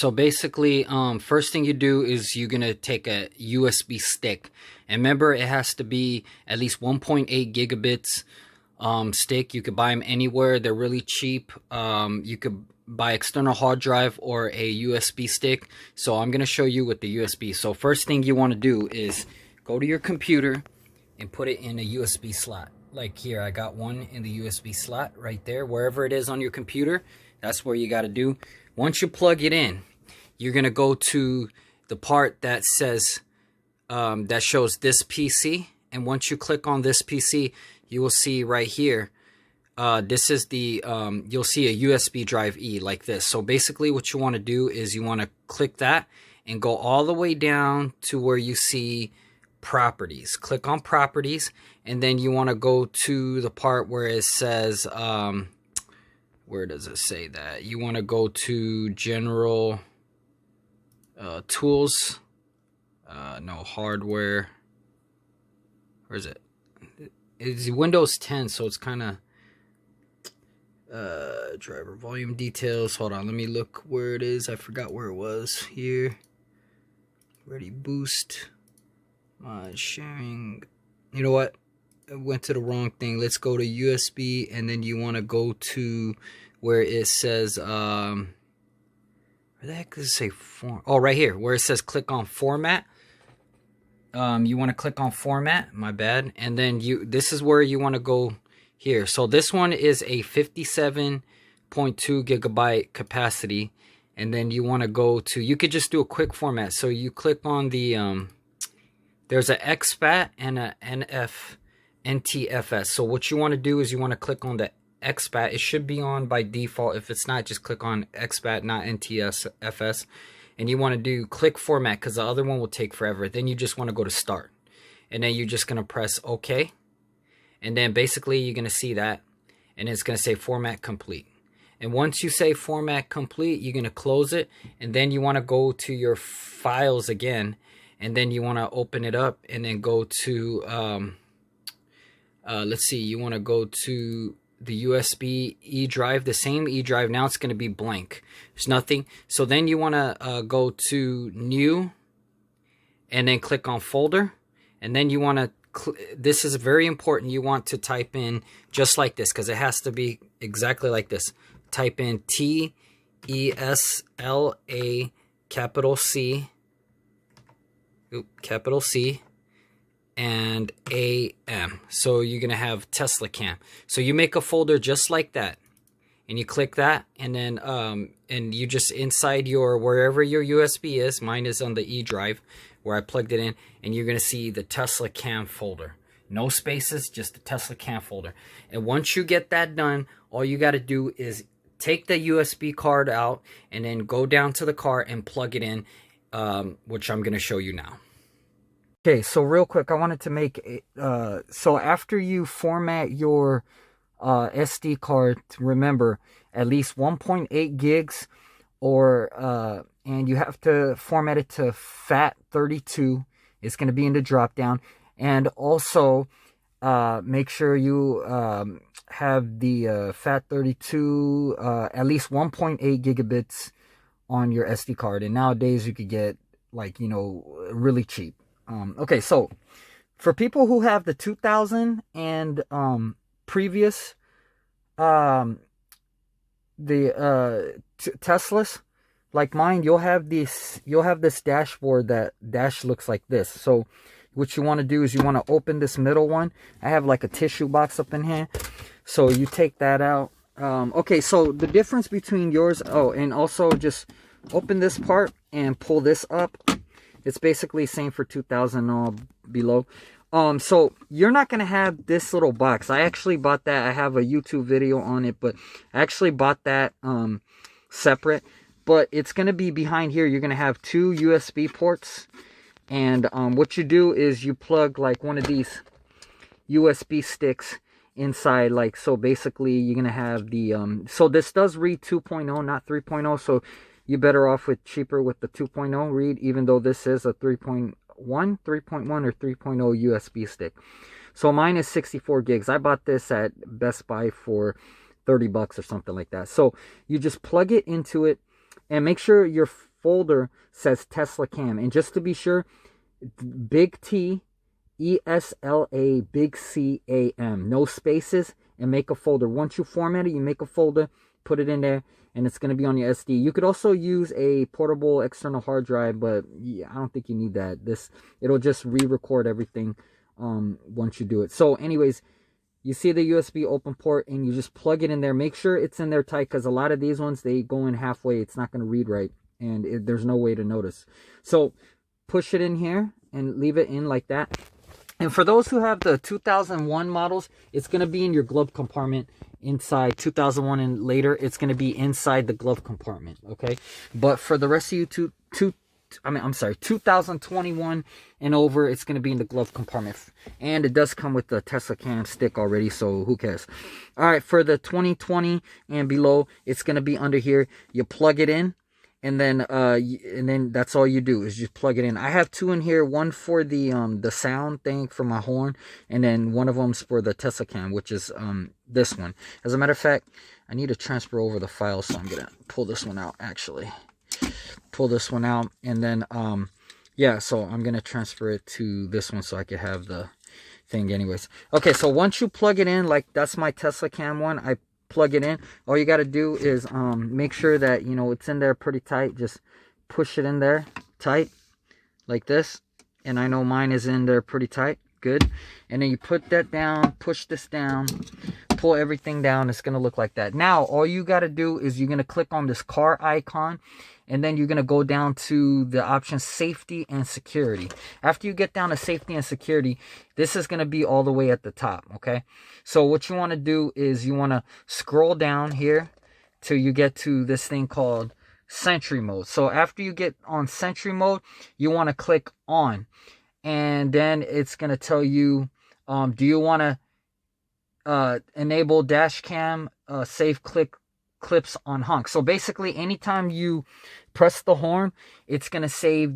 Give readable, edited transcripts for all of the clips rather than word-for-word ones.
So basically, first thing you do is you're going to take a USB stick. And remember, it has to be at least 1.8 gigabits stick. You could buy them anywhere. They're really cheap. You could buy external hard drive or a USB stick. So I'm going to show you with the USB. So first thing you want to do is go to your computer and put it in a USB slot. Like here, I got one in the USB slot right there. Wherever it is on your computer, that's where you got to do. Once you plug it in, you're going to go to the part that says, that shows this PC. And once you click on this PC, you will see right here, this is the, you'll see a USB drive E like this. So basically what you want to do is you want to click that and go all the way down to where you see properties. Click on properties, and then you want to go to the part where it says, where does it say that? You want to go to general tools, no, hardware. Where is it? It's Windows 10, so it's kind of driver volume details. Hold on, let me look where it is. I forgot where it was. Here, ready boost, sharing. You know what? I went to the wrong thing. Let's go to USB, and then you want to go to where it says where the heck does it say form? Oh, right here where it says click on format. You want to click on format, my bad, and then this is where you want to go here. So this one is a 57.2 gigabyte capacity, and then you want to go to, you could just do a quick format. So you click on the there's an expat and a NTFS. So what you want to do is you want to click on the expat. It should be on by default. If it's not, just click on expat, not NTFS. And you want to do click format because the other one will take forever. Then you just want to go to start. And then you're just going to press OK. And then basically you're going to see that. And it's going to say format complete. And once you say format complete, you're going to close it. And then you want to go to your files again. And then you want to open it up and then go to, let's see, you want to go to the USB E drive, the same E drive. Now it's going to be blank. There's nothing. So then you want to go to new and then click on folder. And then you want to, this is very important. You want to type in just like this because it has to be exactly like this. Type in TESLA capital C, capital C, and AM. So you're gonna have Tesla Cam. So you make a folder just like that, and you click that, and then and you just inside your wherever your USB is. Mine is on the E drive where I plugged it in, and you're gonna see the Tesla Cam folder. No spaces, just the Tesla Cam folder. And once you get that done, all you got to do is take the USB card out and then go down to the car and plug it in, which I'm gonna show you now. Okay, so real quick, I wanted to make so after you format your SD card, remember at least 1.8 gigs, or and you have to format it to FAT32. It's going to be in the drop down, and also make sure you have the FAT32 at least 1.8 gigabits on your SD card. And nowadays you could get, like, you know, really cheap. Okay, so for people who have the 2000 and previous Teslas like mine, you'll have this dashboard. That dash looks like this. So what you want to do is you want to open this middle one. I have like a tissue box up in here, so you take that out. Okay, so the difference between yours, oh, and also just open this part and pull this up. It's basically same for 2000 below. So you're not going to have this little box. I actually bought that. I have a YouTube video on it, but I actually bought that separate. But it's going to be behind here. You're going to have two USB ports. And what you do is you plug like one of these USB sticks inside. Like, so basically you're going to have the, so this does read 2.0, not 3.0. So you're better off with cheaper with the 2.0 read, even though this is a 3.1, or 3.0 USB stick. So mine is 64 gigs. I bought this at Best Buy for 30 bucks or something like that. So you just plug it into it and make sure your folder says Tesla Cam. And just to be sure, big T, ESLA, big CAM, no spaces, and make a folder. Once you format it, you make a folder, put it in there, and it's going to be on your SD. You could also use a portable external hard drive, but yeah, I don't think you need that. It'll just re-record everything once you do it. So anyways, you see the USB open port, and you just plug it in there. Make sure it's in there tight, because a lot of these ones, they go in halfway. It's not going to read right, and there's no way to notice. So push it in here and leave it in like that. And for those who have the 2001 models, it's going to be in your glove compartment inside. 2001 and later, it's going to be inside the glove compartment, okay? But for the rest of you, 2021 and over, it's going to be in the glove compartment. And it does come with the Tesla Cam stick already, so who cares? All right, for the 2020 and below, it's going to be under here. You plug it in. And then that's all you do is just plug it in. I have two in here, one for the sound thing for my horn, and then one of them's for the Tesla Cam, which is this one. As a matter of fact, I need to transfer over the file, so I'm gonna pull this one out. Actually, pull this one out, and then yeah. So I'm gonna transfer it to this one so I could have the thing. Anyways, okay. So once you plug it in, like that's my Tesla Cam one, I plug it in. All you got to do is make sure that it's in there pretty tight. Just push it in there tight like this, and I know mine is in there pretty tight. Good. And then you put that down, push this down, pull everything down. It's going to look like that. Now all you got to do is you're going to click on this car icon, and then you're going to go down to the option safety and security. After you get down to safety and security, this is going to be all the way at the top, okay? So what you want to do is you want to scroll down here till you get to this thing called Sentry mode. So after you get on Sentry mode, you want to click on. And then it's going to tell you, do you want to enable dash cam save clips on honk. So basically anytime you press the horn, it's going to save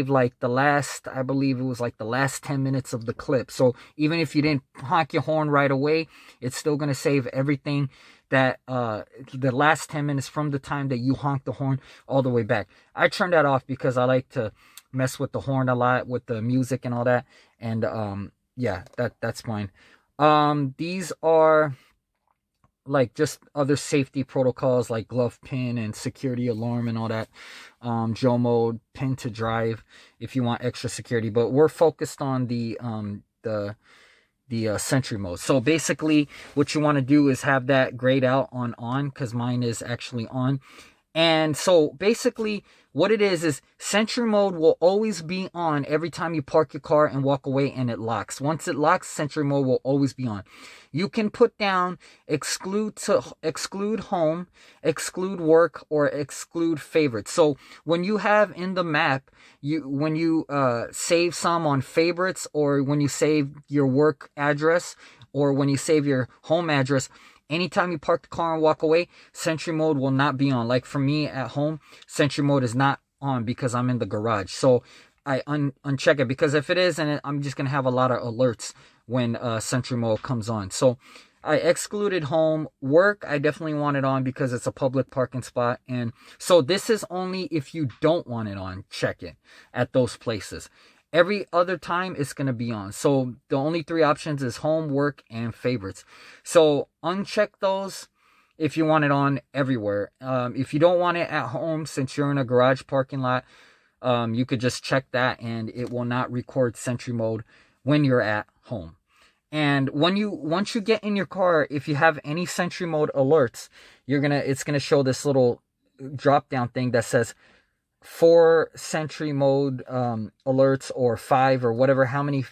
like the last, I believe it was like the last 10 minutes of the clip. So even if you didn't honk your horn right away, it's still going to save everything that the last 10 minutes from the time that you honk the horn all the way back. I turned that off because I like to mess with the horn a lot with the music and all that, and yeah, that's fine. These are like just other safety protocols like glove pin and security alarm and all that. Joe mode, pin to drive if you want extra security, but we're focused on the Sentry mode. So basically what you want to do is have that grayed out on, because mine is actually on. And so basically what it is Sentry mode will always be on every time you park your car and walk away and it locks. Once it locks, Sentry mode will always be on. You can put down exclude home, exclude work, or exclude favorites. So when you have in the map, when you save some on favorites, or when you save your work address, or when you save your home address, anytime you park the car and walk away, Sentry mode will not be on. Like for me at home, Sentry mode is not on because I'm in the garage. So I uncheck it, because if it is, then I'm just going to have a lot of alerts when Sentry mode comes on. So I excluded home. Work, I definitely want it on because it's a public parking spot. And so this is only if you don't want it on, check it at those places. Every other time it's going to be on. So the only three options is home, work, and favorites. So uncheck those if you want it on everywhere. If you don't want it at home, since you're in a garage parking lot, you could just check that and it will not record Sentry mode when you're at home. And once you get in your car, if you have any Sentry mode alerts, it's gonna show this little drop down thing that says 4 Sentry mode alerts, or 5, or whatever, how many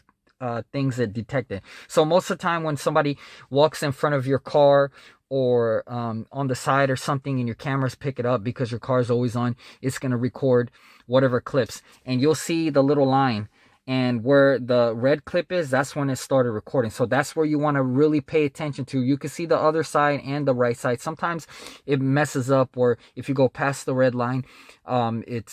things it detected. So most of the time when somebody walks in front of your car, or on the side or something, and your cameras pick it up because your car is always on, it's going to record whatever clips, and you'll see the little line, and where the red clip is, that's when it started recording. So that's where you want to really pay attention to. You can see the other side and the right side. Sometimes it messes up, or if you go past the red line, it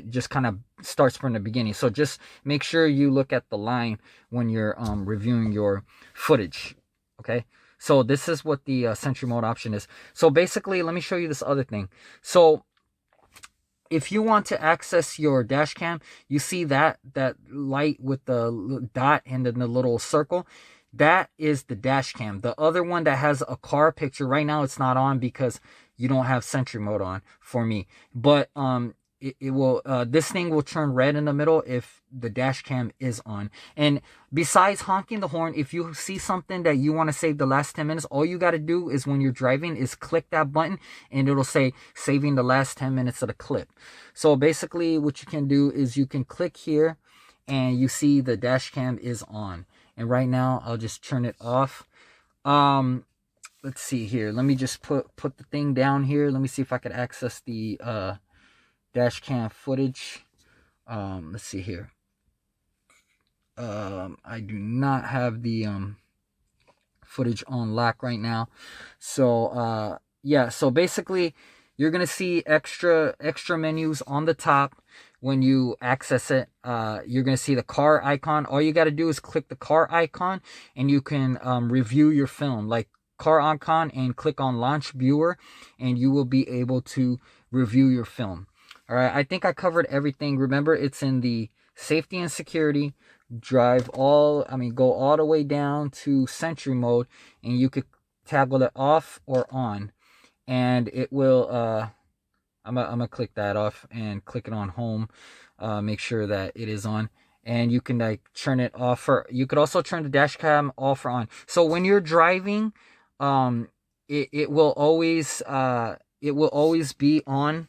just kind of starts from the beginning. So just make sure you look at the line when you're reviewing your footage. Okay, so this is what the Sentry mode option is. So basically, let me show you this other thing. So if you want to access your dash cam, you see that light with the dot and then the little circle. That is the dash cam. The other one that has a car picture, right now it's not on because you don't have Sentry mode on for me. But it will this thing will turn red in the middle if the dash cam is on. And besides honking the horn, if you see something that you want to save the last 10 minutes, all you got to do is when you're driving is click that button and it'll say saving the last 10 minutes of the clip. So basically what you can do is you can click here and you see the dash cam is on. And right now I'll just turn it off. Let's see here. Let me just put the thing down here. Let me see if I could access the dash cam footage. Let's see here. I do not have the footage on lock right now. So yeah, so basically you're gonna see extra menus on the top when you access it. You're gonna see the car icon. All you got to do is click the car icon and you can review your film, like car icon, and click on launch viewer and you will be able to review your film. All right, I think I covered everything. Remember, it's in the safety and security, go all the way down to Sentry mode, and you could toggle it off or on, and it will, I'm gonna click that off and click it on home, make sure that it is on, and you can like turn it off, or you could also turn the dash cam off or on. So when you're driving, it will always be on.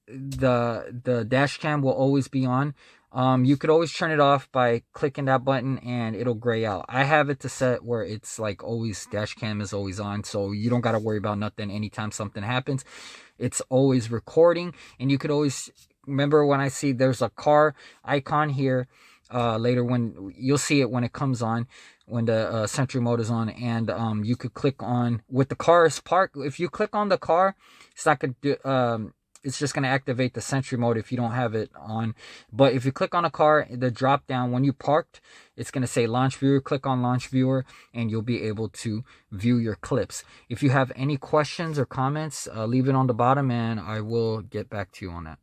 The dash cam will always be on. You could always turn it off by clicking that button and it'll gray out. I have it to set where it's like always, dash cam is always on, so you don't got to worry about nothing anytime something happens. It's always recording, and you could always remember when I see there's a car icon here, later when you'll see it when it comes on, when the Sentry mode is on, and you could click on with the car's park. If you click on the car, it's not gonna do, it's just going to activate the Sentry mode if you don't have it on. But if you click on a car, the drop down, when you parked, it's going to say launch viewer. Click on launch viewer and you'll be able to view your clips. If you have any questions or comments, leave it on the bottom and I will get back to you on that.